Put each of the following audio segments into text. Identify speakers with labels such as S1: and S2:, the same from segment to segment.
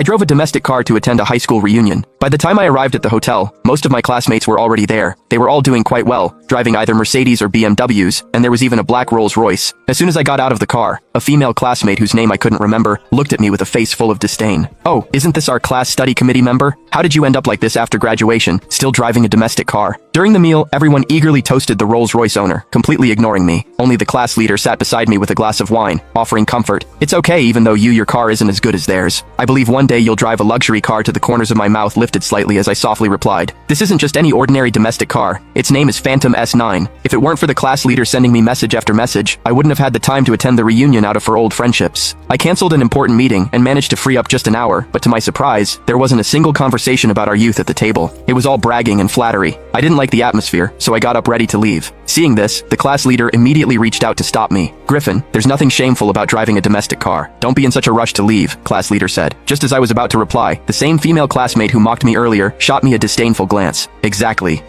S1: I drove a domestic car to attend a high school reunion. By the time I arrived at the hotel, most of my classmates were already there. They were all doing quite well, driving either Mercedes or BMWs, and there was even a black Rolls Royce. As soon as I got out of the car, a female classmate whose name I couldn't remember looked at me with a face full of disdain. "Oh, isn't this our class study committee member? How did you end up like this after graduation, still driving a domestic car?" During the meal, everyone eagerly toasted the Rolls Royce owner, completely ignoring me. Only the class leader sat beside me with a glass of wine, offering comfort. "It's okay even though your car isn't as good as theirs. I believe one day you'll drive a luxury car." To the corners of my mouth lifted slightly as I softly replied, "This isn't just any ordinary domestic car. Its name is Phantom S9. If it weren't for the class leader sending me message after message, I wouldn't have had the time to attend the reunion out of for old friendships." I canceled an important meeting and managed to free up just an hour, but to my surprise, there wasn't a single conversation about our youth at the table. It was all bragging and flattery. I didn't like the atmosphere, so I got up ready to leave. Seeing this, the class leader immediately reached out to stop me. "Griffin, there's nothing shameful about driving a domestic car. Don't be in such a rush to leave," class leader said. Just as I was about to reply, the same female classmate who mocked me earlier shot me a disdainful glance. Exactly.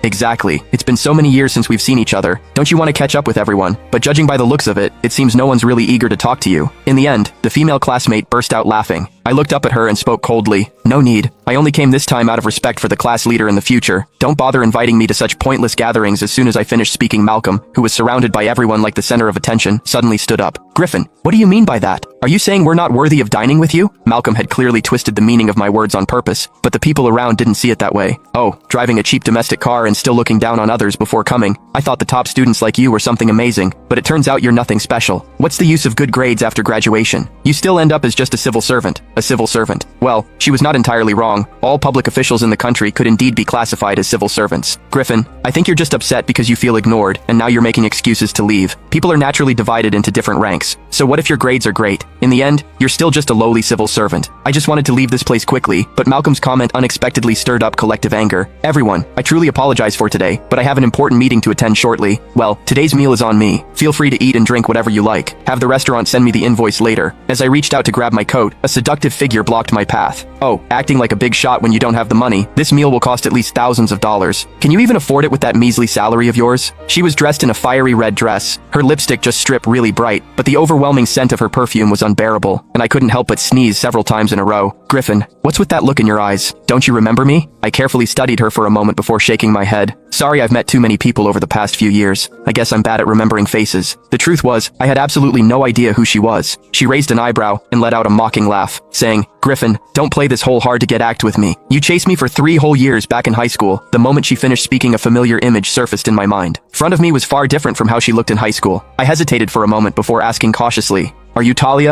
S1: It's been so many years since we've seen each other. Don't you want to catch up with everyone? But judging by the looks of it, it seems no one's really eager to talk to you. In the end, the female classmate burst out laughing. I looked up at her and spoke coldly. "No need. I only came this time out of respect for the class leader in the future. Don't bother inviting me to such pointless gatherings." As soon as I finished speaking, Malcolm, who was surrounded by everyone like the center of attention, suddenly stood up. "Griffin, what do you mean by that? Are you saying we're not worthy of dining with you?" Malcolm had clearly twisted the meaning of my words on purpose, but the people around didn't see it that way. "Oh, driving a cheap domestic car and still looking down on others before coming. I thought the top students like you were something amazing, but it turns out you're nothing special. What's the use of good grades after graduation? You still end up as just a civil servant." A civil servant. Well, she was not entirely wrong. All public officials in the country could indeed be classified as civil servants. "Griffin, I think you're just upset because you feel ignored, and now you're making excuses to leave. People are naturally divided into different ranks. So what if your grades are great? In the end, you're still just a lowly civil servant." I just wanted to leave this place quickly, but Malcolm's comment unexpectedly stirred up collective anger. "Everyone, I truly apologize for today, but I have an important meeting to attend shortly. Well, today's meal is on me. Feel free to eat and drink whatever you like. Have the restaurant send me the invoice later." As I reached out to grab my coat, a seductive figure blocked my path. "Oh, acting like a big shot when you don't have the money. This meal will cost at least thousands of dollars. Can you even afford it with that measly salary of yours?" She was dressed in a fiery red dress. Her lipstick just stripped really bright, but the overwhelming scent of her perfume was unbearable, and I couldn't help but sneeze several times in a row. "Griffin, what's with that look in your eyes? Don't you remember me?" I carefully studied her for a moment before shaking my head. "Sorry, I've met too many people over the past few years. I guess I'm bad at remembering faces." The truth was, I had absolutely no idea who she was. She raised an eyebrow and let out a mocking laugh, saying, "Griffin, don't play this whole hard-to-get act with me. You chased me for 3 whole years back in high school." The moment she finished speaking, a familiar image surfaced in my mind. Front of me was far different from how she looked in high school. I hesitated for a moment before asking cautiously, "Are you Talia?"